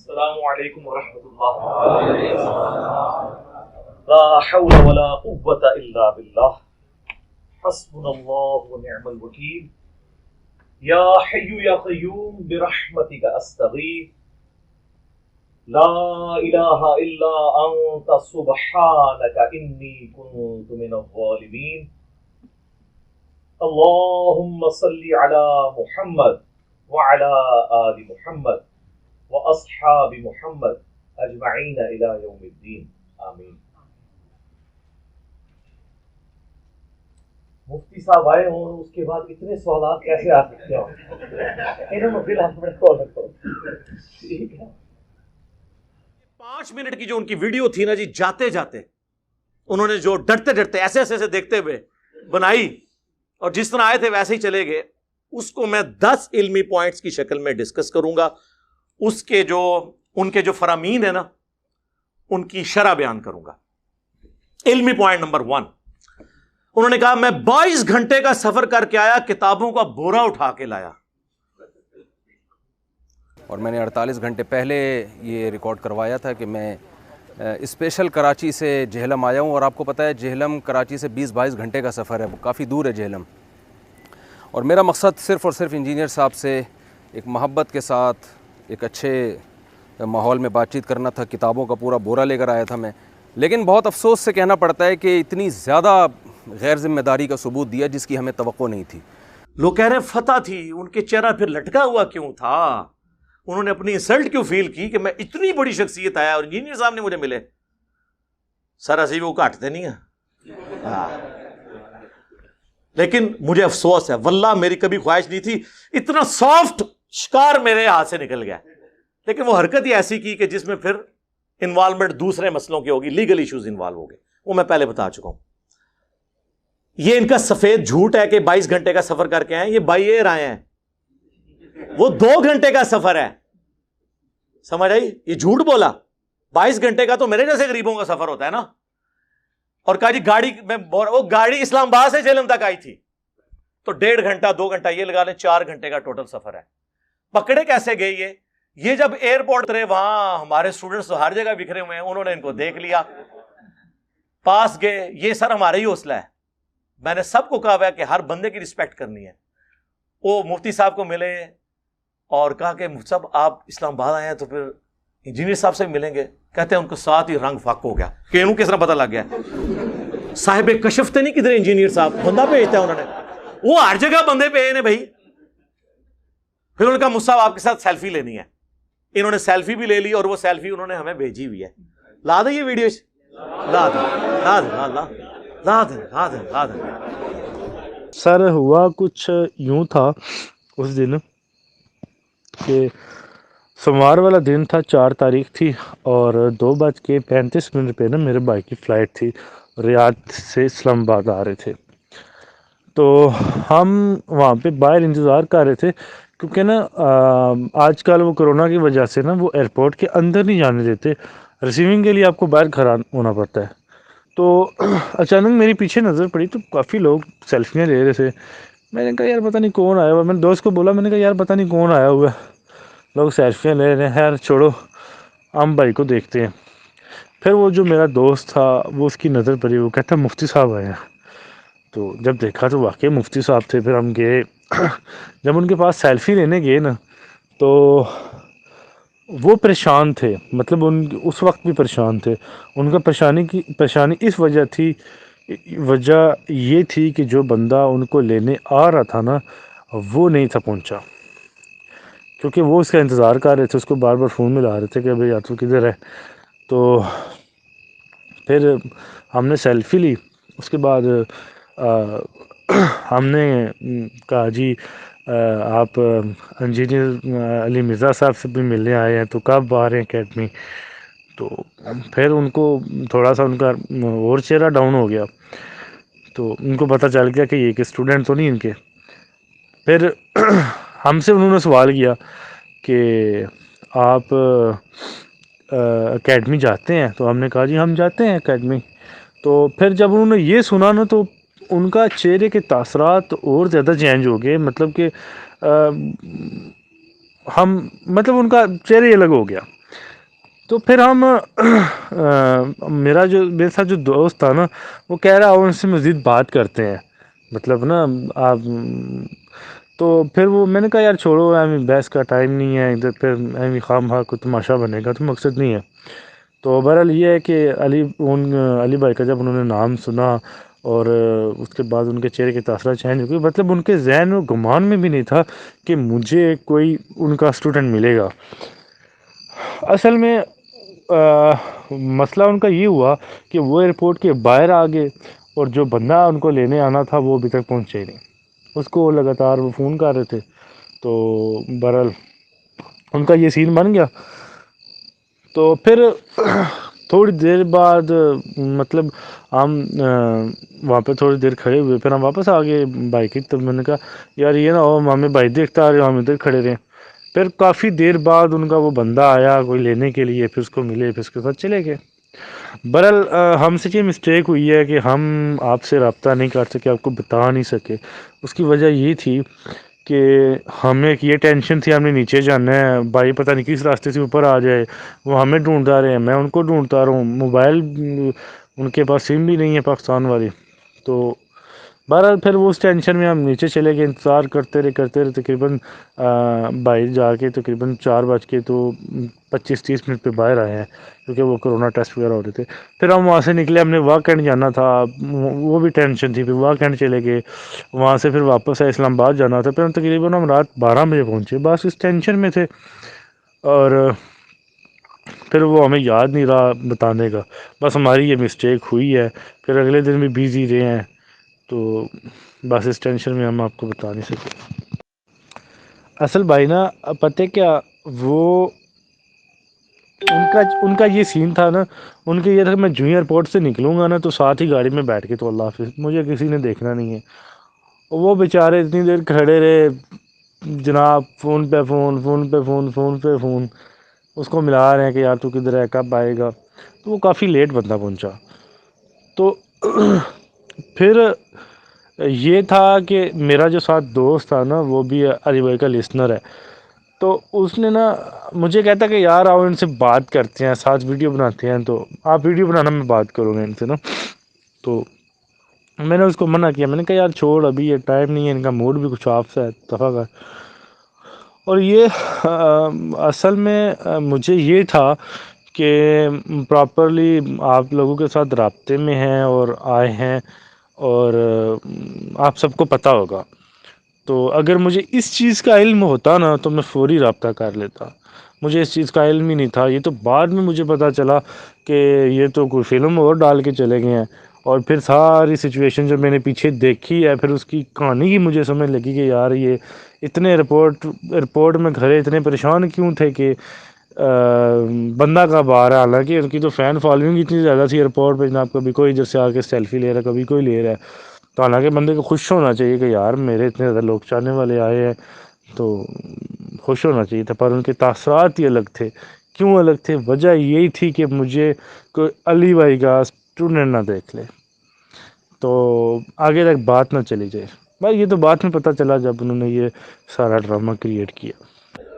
السلام علیکم ورحمۃ اللہ. لا حول ولا قوة الا باللہ. حسبنا اللہ ونعم الوکیل. یا حی یا قیوم برحمتک استغیث. لا الہ الا انت سبحانک انی کنت من الظالمین. اللہم صلی علی محمد وعلی آل محمد واصحاب محمد اجمعین الی یوم الدین. آمین. مفتی صاحب آئے ہوں اور اس کے بعد اتنے سوالات کیسے آ سکتے ہوں؟ انہوں نے پھر اپنے کال رکھو. ٹھیک ہے. 5 منٹ کی جو ان کی ویڈیو تھی نا جی، جاتے جاتے انہوں نے جو ڈرتے ڈرتے ایسے ایسے دیکھتے ہوئے بنائی اور جس طرح آئے تھے ویسے ہی چلے گئے، اس کو میں 10 علمی پوائنٹس کی شکل میں ڈسکس کروں گا. اس کے جو ان کے جو فرامین ہیں نا ان کی شرح بیان کروں گا. علمی پوائنٹ نمبر 1، انہوں نے کہا میں 22 گھنٹے کا سفر کر کے آیا، کتابوں کا بورا اٹھا کے لایا. اور میں نے 48 گھنٹے پہلے یہ ریکارڈ کروایا تھا کہ میں اسپیشل کراچی سے جہلم آیا ہوں، اور آپ کو پتہ ہے جہلم کراچی سے 20-22 گھنٹے کا سفر ہے، وہ کافی دور ہے جہلم. اور میرا مقصد صرف اور صرف انجینئر صاحب سے ایک محبت کے ساتھ ایک اچھے ماحول میں بات چیت کرنا تھا. کتابوں کا پورا بورا لے کر آیا تھا میں، لیکن بہت افسوس سے کہنا پڑتا ہے کہ اتنی زیادہ غیر ذمہ داری کا ثبوت دیا جس کی ہمیں توقع نہیں تھی. لوگ کہہ رہے ہیں فتح تھی، ان کے چہرہ پھر لٹکا ہوا کیوں تھا؟ انہوں نے اپنی انسلٹ کیوں فیل کی کہ میں اتنی بڑی شخصیت آیا اور انجینئر صاحب نے مجھے ملے؟ سر اسی وہ کاٹتے نہیں ہیں. لیکن مجھے افسوس ہے، واللہ میری کبھی خواہش نہیں تھی. اتنا سافٹ شکار میرے ہاتھ سے نکل گیا، لیکن وہ حرکت ہی ایسی کی کہ جس میں پھر انوالومنٹ دوسرے مسئلوں کی ہوگی، لیگل ایشوز انوالو ہو گئے. وہ میں پہلے بتا چکا ہوں. یہ ان کا سفید جھوٹ ہے کہ 22 گھنٹے کا سفر کر کے آئے. یہ بائی ایئر آئے ہیں، وہ 2 گھنٹے کا سفر ہے. سمجھ آئی؟ یہ جھوٹ بولا. 22 گھنٹے کا تو میرے جیسے غریبوں کا سفر ہوتا ہے نا. اور کہا جی گاڑی میں وہ گاڑی اسلام آباد سے جہلم تک آئی تھی، تو 1.5 گھنٹہ 2 گھنٹہ یہ لگا لیں، 4 گھنٹے کا ٹوٹل سفر ہے. پکڑے کیسے گئے یہ جب ایئرپورٹ اترے، وہاں ہمارے اسٹوڈنٹس تو ہر جگہ بکھرے ہوئے ہیں، انہوں نے ان کو دیکھ لیا، پاس گئے. یہ سر ہمارا ہی حوصلہ ہے. میں نے سب کو کہا ہوا ہے کہ ہر بندے کی رسپیکٹ کرنی ہے. وہ مفتی صاحب کو ملے اور کہا کہ مفتی صاحب آپ اسلام آباد آئے ہیں تو پھر انجینئر صاحب سے ملیں گے. کہتے ہیں ان کو ساتھ ہی رنگ فاق ہو گیا کہ انہوں کس طرح پتہ لگ گیا. صاحب کشف تے نہیں کدھر انجینئر صاحب بندہ بھیجتا ہے انہوں نے، وہ ہر جگہ بندے پہ نے بھائی. پھر انہوں نے کہا مفتی صاحب آپ کے ساتھ سیلفی لینی ہے. انہوں نے سیلفی بھی لے لی اور وہ سیلفی انہوں نے ہمیں بھیجی ہوئی ہے. لا دیں یہ ویڈیو، لا دیں لا دیں لا دیں لا دیں لا دیں لا دیں. سر ہوا کچھ یوں تھا اس دن کہ سوموار والا دن تھا، 4 تاریخ تھی، اور 2:35 پہ نا میرے بھائی کی فلائٹ تھی. ریاض سے اسلام آباد آ رہے تھے، تو ہم وہاں پہ باہر انتظار کر رہے تھے، کیونکہ نا آج کل وہ کرونا کی وجہ سے نا وہ ایئرپورٹ کے اندر نہیں جانے دیتے، ریسیونگ کے لیے آپ کو باہر کھڑا ہونا پڑتا ہے. تو اچانک میری پیچھے نظر پڑی تو کافی لوگ سیلفیاں لے رہے تھے. میں نے کہا یار پتہ نہیں کون آیا ہوا ہے. میں نے دوست کو بولا، میں نے کہا یار پتہ نہیں کون آیا ہوا ہے، لوگ سیلفیاں لے رہے ہیں. خیر چھوڑو، ہم بھائی کو دیکھتے ہیں. پھر وہ جو میرا دوست تھا وہ اس کی نظر پڑی، وہ کہتا مفتی صاحب آئے ہیں. تو جب دیکھا تو واقعی مفتی صاحب تھے. پھر ہم گئے، جب ان کے پاس سیلفی لینے گئے نا تو وہ پریشان تھے، مطلب اس وقت بھی پریشان تھے. ان کا پریشانی اس وجہ یہ تھی کہ جو بندہ ان کو لینے آ رہا تھا نا وہ نہیں تھا پہنچا، کیونکہ وہ اس کا انتظار کر رہے تھے. اس کو بار بار فون ملا رہے تھے کہ بھائی تو کدھر ہے. تو پھر ہم نے سیلفی لی. اس کے بعد ہم نے کہا جی آپ انجینئر علی مرزا صاحب سے بھی ملنے آئے ہیں، تو کب آ رہے ہیں اکیڈمی؟ تو پھر ان کو تھوڑا سا ان کا اور چہرہ ڈاؤن ہو گیا، تو ان کو پتہ چل گیا کہ یہ کہ اسٹوڈنٹ تو نہیں ان کے. پھر ہم سے انہوں نے سوال کیا کہ آپ اکیڈمی جاتے ہیں؟ تو ہم نے کہا جی ہم جاتے ہیں اکیڈمی. تو پھر جب انہوں نے یہ سنا نا تو ان کا چہرے کے تاثرات اور زیادہ چینج ہو گئے، مطلب کہ ان کا چہرہ ہی الگ ہو گیا. تو پھر ہم میرے ساتھ جو دوست تھا نا وہ کہہ رہا ان سے مزید بات کرتے ہیں، مطلب نا آپ، تو پھر وہ میں نے کہا یار چھوڑو، بحث کا ٹائم نہیں ہے ادھر، پھر خواہ خواہ کو تماشا بنے گا تو مقصد نہیں ہے۔ تو بہرحال یہ ہے کہ علی بھائی کا جب انہوں نے نام سنا اور اس کے بعد ان کے چہرے کے تاثرات چینج ہو گئی، مطلب ان کے ذہن و گمان میں بھی نہیں تھا کہ مجھے کوئی ان کا اسٹوڈنٹ ملے گا۔ اصل میں مسئلہ ان کا یہ ہوا کہ وہ ایئرپورٹ کے باہر آ گئے اور جو بندہ ان کو لینے آنا تھا وہ ابھی تک پہنچے ہی نہیں، اس کو لگاتار وہ فون کر رہے تھے۔ تو بہرحال ان کا یہ سین بن گیا۔ تو پھر تھوڑی دیر بعد مطلب ہم وہاں پہ تھوڑی دیر کھڑے ہوئے، پھر ہم واپس آ گئے بائک کی طرف۔ میں نے کہا یار یہ نہ ہو ہمیں بھائی دیکھتا آ رہے ہو، ہم ادھر کھڑے رہے۔ پھر کافی دیر بعد ان کا وہ بندہ آیا کوئی لینے کے لیے، پھر اس کو ملے، پھر اس کے ساتھ چلے گئے۔ بہرحال ہم سے یہ مسٹیک ہوئی ہے کہ ہم آپ سے رابطہ نہیں کر سکے، آپ کو بتا نہیں سکے۔ اس کی وجہ یہ تھی کہ ہمیں یہ ٹینشن تھی ہم نے نیچے جانا ہے، بھائی پتہ نہیں کس راستے سے اوپر آ جائے، وہ ہمیں ڈھونڈتا رہے ہیں، میں ان کو ڈھونڈتا رہا ہوں، موبائل ان کے پاس سم بھی نہیں ہے پاکستان والی۔ تو بہرحال پھر وہ اس ٹینشن میں ہم نیچے چلے گئے، انتظار کرتے رہے تقریباً بھائی جا کے تقریباً 4:25-30 منٹ پہ باہر آئے ہیں، کیونکہ وہ کرونا ٹیسٹ وغیرہ ہو رہے تھے۔ پھر ہم وہاں سے نکلے، ہم نے واہ کینٹ جانا تھا، وہ بھی ٹینشن تھی، پھر واہ کینٹ چلے گئے، وہاں سے پھر واپس آئے، اسلام آباد جانا تھا، پھر ہم تقریباً رات 12 بجے پہنچے، بس اس ٹینشن میں تھے۔ اور پھر وہ ہمیں یاد نہیں رہا بتانے کا، بس ہماری یہ مسٹیک ہوئی ہے۔ پھر اگلے دن بھی بیزی رہے ہیں، تو بس اس ٹینشن میں ہم آپ کو بتا نہیں سکے۔ اصل بھائی نا پتہ کیا، وہ ان کا یہ سین تھا نا، ان کا یہ تھا کہ میں جو ایئرپورٹ سے نکلوں گا نا تو ساتھ ہی گاڑی میں بیٹھ کے تو اللہ حافظ، مجھے کسی نے دیکھنا نہیں ہے۔ وہ بیچارے اتنی دیر کھڑے رہے جناب، فون پہ فون، فون پہ فون، فون پہ فون، اس کو ملا رہے ہیں کہ یار تو کدھر ہے، کب آئے گا۔ تو وہ کافی لیٹ بندہ پہنچا۔ تو پھر یہ تھا کہ میرا جو ساتھ دوست تھا نا وہ بھی علی بھائی کا لسنر ہے، تو اس نے نا مجھے کہتا کہ یار آؤ ان سے بات کرتے ہیں، ساتھ ویڈیو بناتے ہیں، تو آپ ویڈیو بنانا میں بات کروں گا ان سے نا۔ تو میں نے اس کو منع کیا، میں نے کہا یار چھوڑ، ابھی یہ ٹائم نہیں ہے، ان کا موڈ بھی کچھ آف سا ہے، دفعہ کر۔ اور یہ اصل میں مجھے یہ تھا کہ پراپرلی آپ لوگوں کے ساتھ رابطے میں ہیں اور آئے ہیں، اور آپ سب کو پتہ ہوگا، تو اگر مجھے اس چیز کا علم ہوتا نا تو میں فوری رابطہ کر لیتا۔ مجھے اس چیز کا علم ہی نہیں تھا، یہ تو بعد میں مجھے پتہ چلا کہ یہ تو کوئی فلم اور ڈال کے چلے گئے ہیں۔ اور پھر ساری سچویشن جو میں نے پیچھے دیکھی ہے، پھر اس کی کہانی کی مجھے سمجھ لگی کہ یار یہ اتنے ایئرپورٹ میں کھڑے اتنے پریشان کیوں تھے کہ بندہ کب آ رہا ہے۔ حالانکہ ان کی تو فین فالوئنگ اتنی زیادہ تھی ایئرپورٹ پہ جناب، کبھی کوئی ادھر سے آ کے سیلفی لے رہا ہے، کبھی کوئی لے رہا ہے۔ تو حالانکہ بندے کو خوش ہونا چاہیے کہ یار میرے اتنے زیادہ لوگ چاہنے والے آئے ہیں، تو خوش ہونا چاہیے تھا، پر ان کے تاثرات ہی الگ تھے۔ کیوں الگ تھے؟ وجہ یہی تھی کہ مجھے کوئی علی بھائی کا اسٹوڈنٹ نہ دیکھ لے، تو آگے تک بات نہ چلی جائے۔ بھائی یہ تو بعد میں پتہ چلا جب انہوں نے یہ سارا ڈرامہ کریٹ کیا۔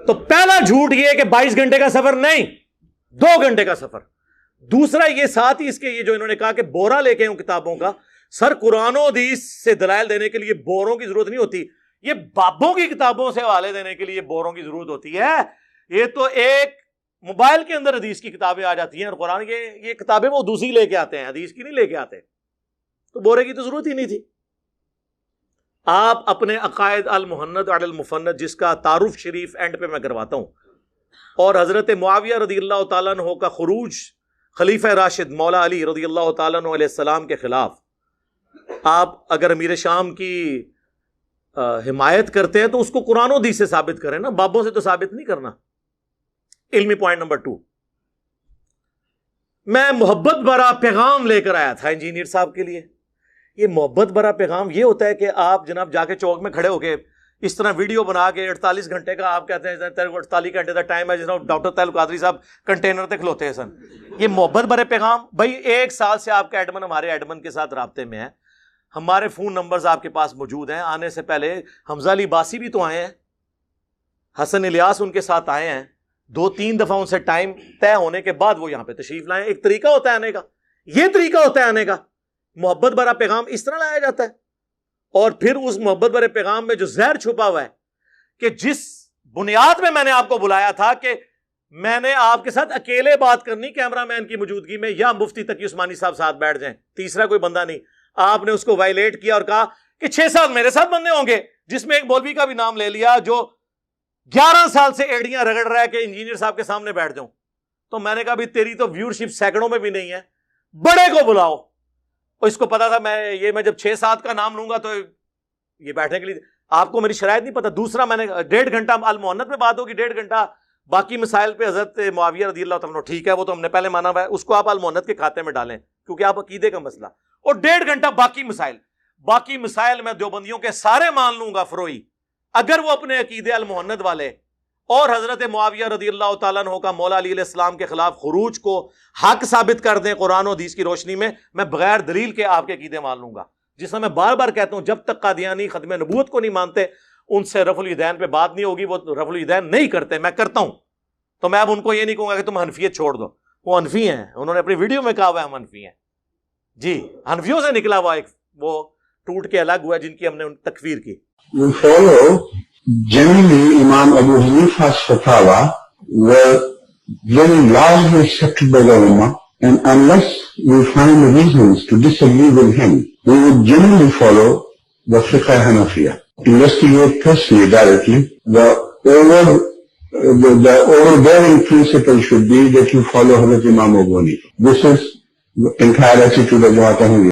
تو پہلا جھوٹ یہ کہ 22 گھنٹے کا سفر نہیں، 2 گھنٹے کا سفر۔ دوسرا یہ ساتھ ہی اس کے یہ جو انہوں نے کہا کہ بورا لے کے ہوں کتابوں کا، سر قرآن و حدیث سے دلائل دینے کے لیے بوروں کی ضرورت نہیں ہوتی، یہ بابوں کی کتابوں سے حوالے دینے کے لیے بوروں کی ضرورت ہوتی ہے۔ یہ تو ایک موبائل کے اندر حدیث کی کتابیں آ جاتی ہیں، اور قرآن یہ کتابیں وہ دوسری لے کے آتے ہیں، حدیث کی نہیں لے کے آتے، تو بورے کی تو ضرورت ہی نہیں تھی۔ آپ اپنے عقائد المحند علی المفند جس کا تعارف شریف اینڈ پہ میں کرواتا ہوں، اور حضرت معاویہ رضی اللہ تعالیٰ عنہ کا خروج خلیفہ راشد مولا علی رضی اللہ تعالیٰ عنہ علیہ السلام کے خلاف، آپ اگر امیر شام کی حمایت کرتے ہیں تو اس کو قرآن و حدیث سے ثابت کریں نا، بابوں سے تو ثابت نہیں کرنا۔ علمی پوائنٹ نمبر 2، میں محبت بھرا پیغام لے کر آیا تھا انجینئر صاحب کے لیے۔ یہ محبت بھرا پیغام یہ ہوتا ہے کہ آپ جناب جا کے چوک میں کھڑے ہو کے اس طرح ویڈیو بنا کے 48 گھنٹے کا آپ کہتے ہیں تیرے کو 48 گھنٹے کا ٹائم ہے، جناب ڈاکٹر طاہر قادری صاحب کنٹینر تک کھلوتے ہیں سن، یہ محبت بھرے پیغام؟ بھائی 1 سال سے آپ کا ایڈمن ہمارے ایڈمن کے ساتھ رابطے میں ہے، ہمارے فون نمبرز آپ کے پاس موجود ہیں، آنے سے پہلے حمزہ علی باسی بھی تو آئے ہیں، حسن الیاس ان کے ساتھ آئے ہیں، 2-3 دفعہ ان سے ٹائم طے ہونے کے بعد وہ یہاں پہ تشریف لائیں. ایک طریقہ ہوتا ہے آنے کا, یہ طریقہ ہوتا ہے آنے کا. محبت بھرا پیغام اس طرح لایا جاتا ہے. اور پھر اس محبت بھرے پیغام میں جو زہر چھپا ہوا ہے, کہ جس بنیاد میں نے آپ کو بلایا تھا کہ میں نے آپ کے ساتھ اکیلے بات کرنی کیمرہ مین کی موجودگی میں, یا مفتی تقی عثمانی صاحب ساتھ بیٹھ جائیں, تیسرا کوئی بندہ نہیں. آپ نے اس کو وائلیٹ کیا اور کہا کہ 6 سال میرے ساتھ بندے ہوں گے, جس میں ایک مولوی کا بھی نام لے لیا جو 11 سال سے ایڑیاں رگڑ رہا ہے کہ انجینئر صاحب کے سامنے بیٹھ جاؤں. تو میں نے کہا بھی تیری تو ویورشپ سینکڑوں میں بھی نہیں ہے, بڑے کو بلاؤ. اور اس کو پتا تھا میں جب 6-7 کا نام لوں گا تو یہ بیٹھنے کے لیے. آپ کو میری شرائط نہیں پتا. دوسرا میں نے 1.5 گھنٹہ المؤنت میں بات ہوگی, 1.5 گھنٹہ باقی مسائل پہ حضرت معاویہ رضی اللہ تعالیٰ عنہ, ٹھیک ہے وہ تو ہم نے پہلے مانا ہوا ہے, اس کو آپ المؤنت کے کھاتے میں ڈالیں کیونکہ آپ عقیدے کا مسئلہ. اور 1.5 گھنٹہ باقی مسائل میں دیوبندیوں کے سارے مان لوں گا فروئی, اگر وہ اپنے عقیدے المؤنت والے اور حضرت معاویہ رضی اللہ تعالیٰ عنہ کا مولا علی علیہ السلام کے خلاف خروج کو حق ثابت کر دیں قرآن و حدیث کی روشنی میں بغیر دلیل کے آپ کے عقیدے مان لوں گا. جس میں بار بار کہتا ہوں, جب تک قادیانی ختم نبوت کو نہیں مانتے ان سے رفع الیدین پہ بات نہیں ہوگی. وہ رفع الیدین نہیں کرتے, میں کرتا ہوں. تو میں اب ان کو یہ نہیں کہوں گا کہ تم حنفیت چھوڑ دو, وہ حنفی ہیں, انہوں نے اپنی ویڈیو میں کہا ہوا ہے ہم حنفی ہیں. جی, حنفیوں سے نکلا ہوا ایک وہ ٹوٹ کے الگ ہوا جن کی ہم نے تکفیر کی. We follow generally Imam Abu Hanifa's fatwa were very largely accepted by the Ummah, and unless we find reasons to disagree with him, we would generally follow the Fiqh Hanafiya. Investigate personally, directly. The overbearing principle should be that you follow Hazrat Imam Abu Hanifa. This is the entire attitude of Jamaat Ahmadiyya.